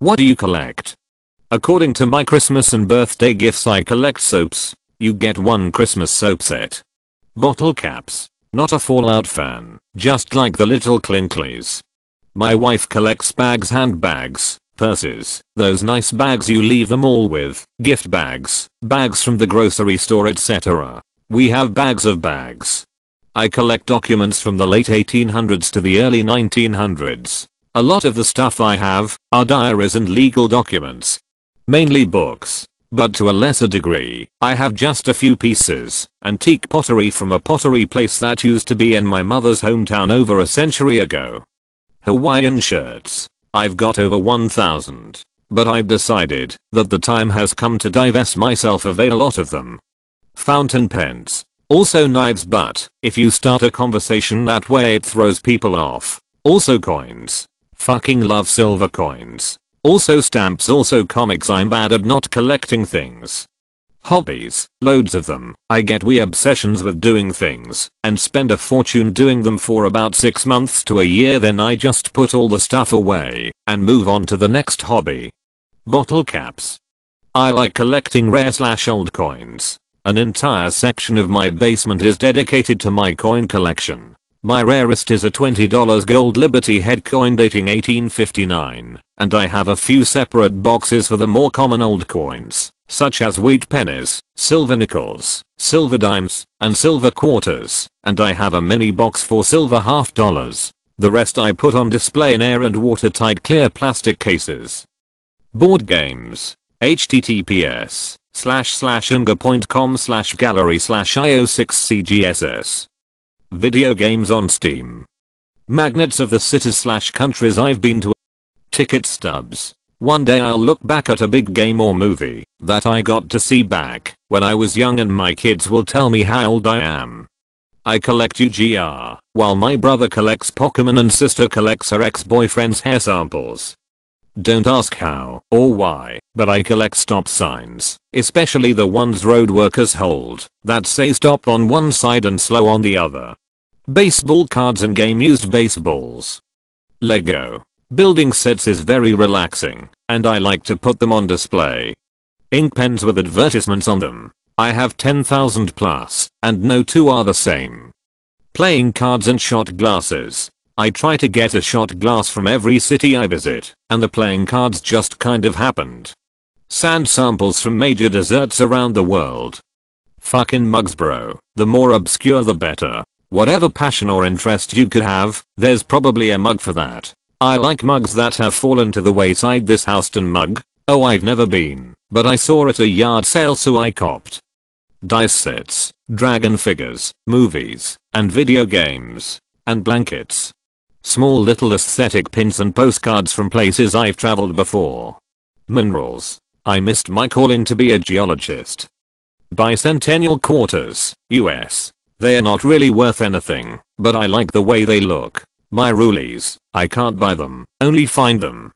What do you collect? According to my Christmas and birthday gifts, I collect soaps. You get one Christmas soap set. Bottle caps. Not a Fallout fan, just like the little Clinkleys. My wife collects bags, handbags, purses, those nice bags you leave them all with, gift bags, bags from the grocery store, etc. We have bags of bags. I collect documents from the late 1800s to the early 1900s. A lot of the stuff I have are diaries and legal documents. Mainly books, but to a lesser degree, I have just a few pieces, antique pottery from a pottery place that used to be in my mother's hometown over a century ago. Hawaiian shirts. I've got over 1,000, but I've decided that the time has come to divest myself of a lot of them. Fountain pens. Also knives, but if you start a conversation that way it throws people off. Also coins. Fucking love silver coins. Also stamps, also comics. I'm bad at not collecting things. Hobbies, loads of them. I get weird obsessions with doing things and spend a fortune doing them for about 6 months to a year, then I just put all the stuff away and move on to the next hobby. Bottle caps. I like collecting rare/old coins. An entire section of my basement is dedicated to my coin collection. My rarest is a $20 gold Liberty head coin dating 1859, and I have a few separate boxes for the more common old coins, such as wheat pennies, silver nickels, silver dimes, and silver quarters, and I have a mini box for silver half dollars. The rest I put on display in air and watertight clear plastic cases. Board games. https://unga.com/gallery/io6cgss. Video games on Steam. Magnets of the cities/countries I've been to. Ticket stubs. One day I'll look back at a big game or movie that I got to see back when I was young and my kids will tell me how old I am. I collect UGR, while my brother collects Pokemon and sister collects her ex-boyfriend's hair samples. Don't ask how or why, but I collect stop signs, especially the ones road workers hold, that say stop on one side and slow on the other. Baseball cards and game-used baseballs. Lego. Building sets is very relaxing, and I like to put them on display. Ink pens with advertisements on them. I have 10,000 plus, and no two are the same. Playing cards and shot glasses. I try to get a shot glass from every city I visit, and the playing cards just kind of happened. Sand samples from major deserts around the world. Fucking mugs, bro. The more obscure the better. Whatever passion or interest you could have, there's probably a mug for that. I like mugs that have fallen to the wayside. This Houston mug. Oh, I've never been, but I saw at a yard sale so I copped. Dice sets, dragon figures, movies, and video games. And blankets. Small little aesthetic pins and postcards from places I've traveled before. Minerals. I missed my calling to be a geologist. Bicentennial quarters, US. They are not really worth anything, but I like the way they look. My Rulies. I can't buy them, only find them.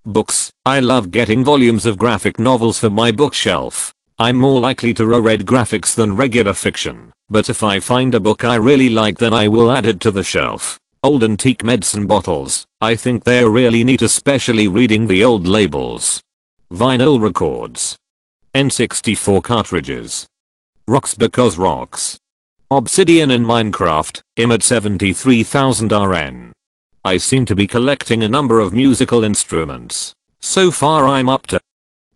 Books. I love getting volumes of graphic novels for my bookshelf. I'm more likely to read graphics than regular fiction, but if I find a book I really like then I will add it to the shelf. Old antique medicine bottles. I think they're really neat, especially reading the old labels. Vinyl records. N64 cartridges. Rocks because rocks. Obsidian in Minecraft, at 73,000 RN. I seem to be collecting a number of musical instruments. So far I'm up to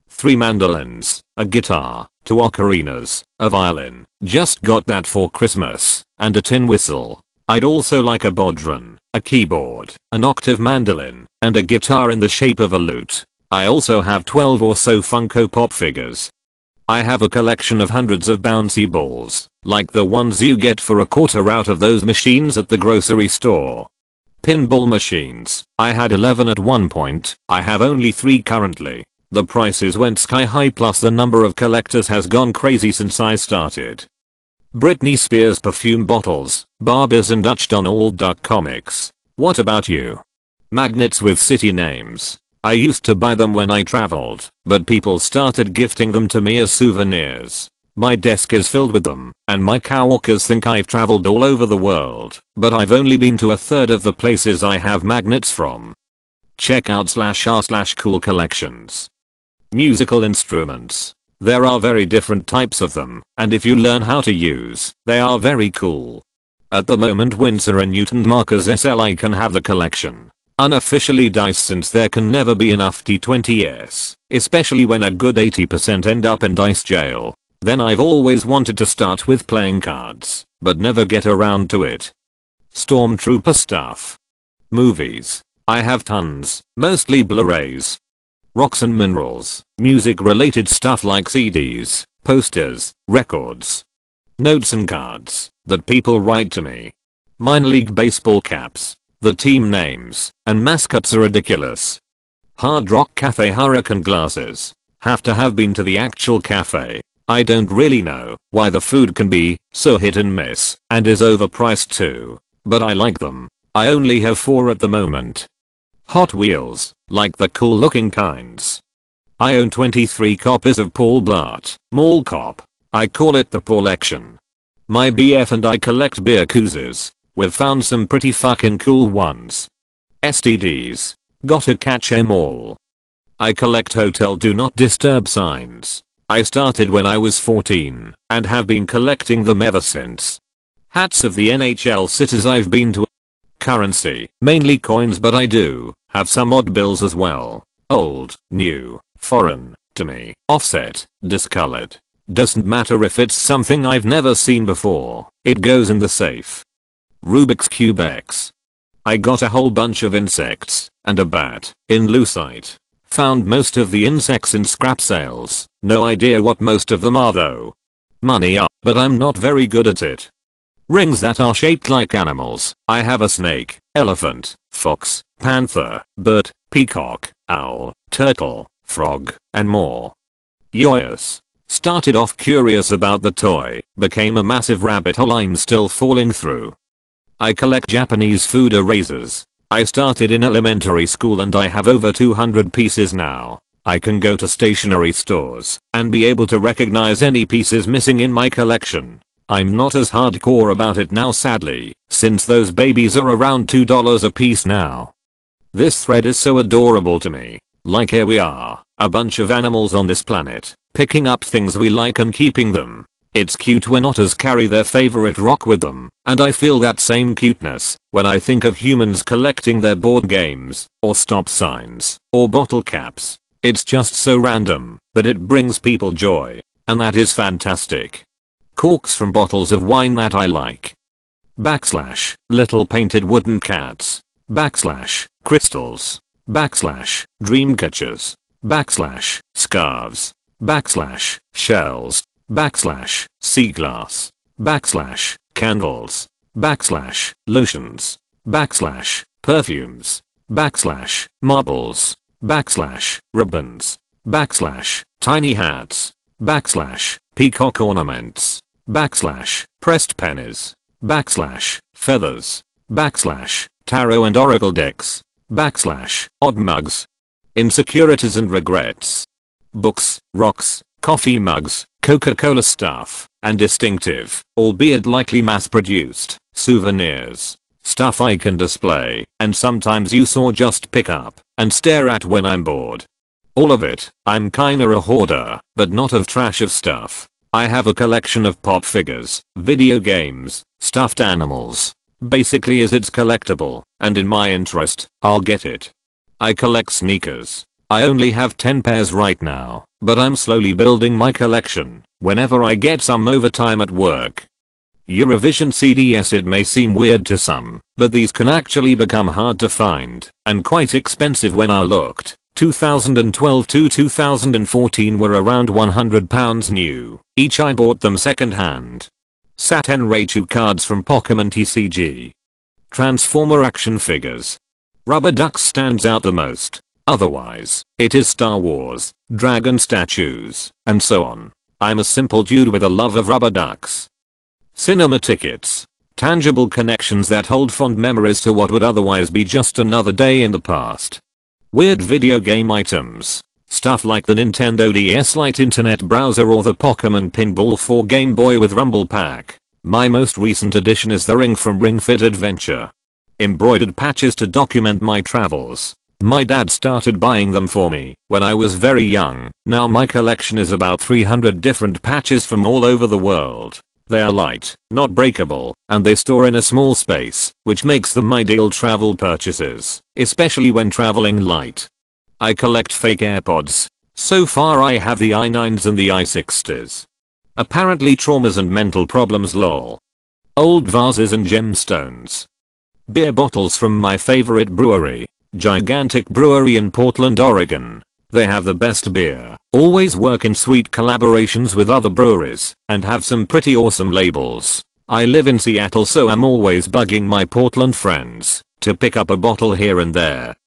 3 mandolins, a guitar, 2 ocarinas, a violin, just got that for Christmas, and a tin whistle. I'd also like a bodhran, a keyboard, an octave mandolin, and a guitar in the shape of a lute. I also have 12 or so Funko Pop figures. I have a collection of hundreds of bouncy balls, like the ones you get for a quarter out of those machines at the grocery store. Pinball machines. I had 11 at one point, I have only 3 currently. The prices went sky high, plus the number of collectors has gone crazy since I started. Britney Spears perfume bottles, Barbies and Dutch Donald Duck comics. What about you? Magnets with city names. I used to buy them when I traveled, but people started gifting them to me as souvenirs. My desk is filled with them, and my coworkers think I've traveled all over the world, but I've only been to a third of the places I have magnets from. Check out /r/cool collections. Musical instruments. There are very different types of them, and if you learn how to use, they are very cool. At the moment Winsor & Newton Marcus SLI can have the collection. Unofficially dice, since there can never be enough D20s, especially when a good 80% end up in dice jail. Then I've always wanted to start with playing cards, but never get around to it. Stormtrooper stuff. Movies. I have tons, mostly Blu-rays. Rocks and minerals, music related stuff like CDs, posters, records. Notes and cards that people write to me. Minor league baseball caps. The team names and mascots are ridiculous. Hard Rock Cafe hurricane glasses. Have to have been to the actual cafe. I don't really know why the food can be so hit and miss and is overpriced too, but I like them. I only have 4 at the moment. Hot Wheels, like the cool looking kinds. I own 23 copies of Paul Blart, Mall Cop. I call it the Paulection. My BF and I collect beer koozes. We've found some pretty fucking cool ones. STDs. Gotta catch 'em all. I collect hotel do not disturb signs. I started when I was 14 and have been collecting them ever since. Hats of the NHL cities I've been to. Currency, mainly coins, but I do have some odd bills as well. Old, new, foreign, to me, offset, discolored. Doesn't matter if it's something I've never seen before, it goes in the safe. Rubik's Cube X. I got a whole bunch of insects and a bat in Lucite. Found most of the insects in scrap sales. No idea what most of them are though. Money up, but I'm not very good at it. Rings that are shaped like animals. I have a snake, elephant, fox, panther, bird, peacock, owl, turtle, frog, and more. Yoyos. Started off curious about the toy, became a massive rabbit hole I'm still falling through. I collect Japanese food erasers. I started in elementary school and I have over 200 pieces now. I can go to stationery stores and be able to recognize any pieces missing in my collection. I'm not as hardcore about it now sadly, since those babies are around $2 a piece now. This thread is so adorable to me. Like here we are, a bunch of animals on this planet, picking up things we like and keeping them. It's cute when otters carry their favorite rock with them, and I feel that same cuteness when I think of humans collecting their board games, or stop signs, or bottle caps. It's just so random, but it brings people joy, and that is fantastic. Corks from bottles of wine that I like. Backslash, little painted wooden cats. Backslash, crystals. Backslash, dream catchers. Backslash, scarves. Backslash, shells. Backslash, sea glass. Backslash, candles. Backslash, lotions. Backslash, perfumes. Backslash, marbles. Backslash, ribbons. Backslash, tiny hats. Backslash, peacock ornaments. Backslash, pressed pennies. Backslash, feathers. Backslash, tarot and oracle decks. Backslash, odd mugs. Insecurities and regrets. Books, rocks, coffee mugs, Coca-Cola stuff, and distinctive, albeit likely mass-produced, souvenirs. Stuff I can display, and sometimes use or just pick up and stare at when I'm bored. All of it. I'm kinda a hoarder, but not of trash of stuff. I have a collection of pop figures, video games, stuffed animals. Basically as it's collectible, and in my interest, I'll get it. I collect sneakers. I only have 10 pairs right now, but I'm slowly building my collection whenever I get some overtime at work. Eurovision CDs. It may seem weird to some, but these can actually become hard to find and quite expensive when I looked. 2012 to 2014 were around £100 new. Each I bought them second hand. Saturn Raichu cards from Pokemon TCG. Transformer action figures. Rubber Ducks stands out the most. Otherwise, it is Star Wars, dragon statues, and so on. I'm a simple dude with a love of rubber ducks. Cinema tickets. Tangible connections that hold fond memories to what would otherwise be just another day in the past. Weird video game items. Stuff like the Nintendo DS Lite internet browser or the Pokemon Pinball 4 Game Boy with Rumble Pack. My most recent addition is the ring from Ring Fit Adventure. Embroidered patches to document my travels. My dad started buying them for me when I was very young. Now my collection is about 300 different patches from all over the world. They are light, not breakable, and they store in a small space, which makes them ideal travel purchases, especially when traveling light. I collect fake AirPods. So far I have the i9s and the i60s. Apparently traumas and mental problems lol. Old vases and gemstones. Beer bottles from my favorite brewery, Gigantic Brewery in Portland, Oregon. They have the best beer, always work in sweet collaborations with other breweries, and have some pretty awesome labels. I live in Seattle, so I'm always bugging my Portland friends to pick up a bottle here and there.